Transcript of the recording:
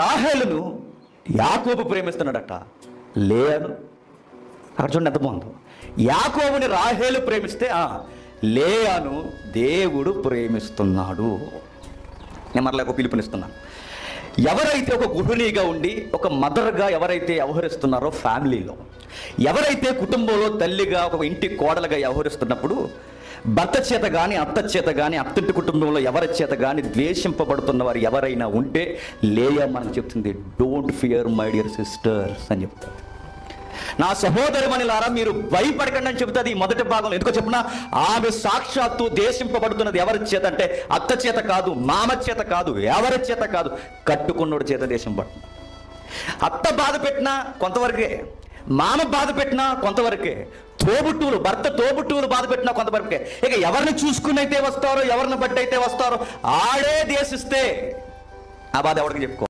రాహేలును యాకోబు ప్రేమిస్తున్నాడట, లేయాను. అక్కడ చూడండి ఎంత బాగుందో. యాకోబుని రాహేలు ప్రేమిస్తే లేయాను దేవుడు ప్రేమిస్తున్నాడు. నేను మరలా ఒక పిలుపునిస్తున్నాను. ఎవరైతే ఒక గృహిణిగా ఉండి ఒక మదర్గా ఎవరైతే వ్యవహరిస్తున్నారో ఫ్యామిలీలో, ఎవరైతే కుటుంబంలో తల్లిగా ఒక ఇంటి కోడలుగా వ్యవహరిస్తున్నప్పుడు భర్త చేత కానీ అత్త చేత కానీ అత్తింటి కుటుంబంలో ఎవరి చేత కానీ ద్వేషింపబడుతున్న వారు ఎవరైనా ఉంటే లేయా మనకు చెప్తుంది, don't fear my dear sisters అని చెప్తారు. నా సహోదరిమణులారా మీరు భయపడకండి అని చెబుతుంది ఈ మొదటి భాగంలో. ఎందుకో చెప్పినా, ఆమె సాక్షాత్తు దేశింపబడుతున్నది ఎవరి చేత అంటే అత్త చేత కాదు, మామ చేత కాదు, ఎవరి చేత కాదు, కట్టుకున్నోడి చేత దేశింపబడుతుంది. అత్త బాధ పెట్టినా కొంతవరకే, మామ బాధ పెట్టినా కొంతవరకే, తోబుట్టువులు భర్త తోబుట్టువులు బాధ పెట్టినా కొంతవరకే. ఇక ఎవరిని చూసుకుని అయితే వస్తారో, ఎవరిని బట్టి అయితే వస్తారో ఆడే దేశిస్తే ఆ బాధ ఎవరికి చెప్పుకో.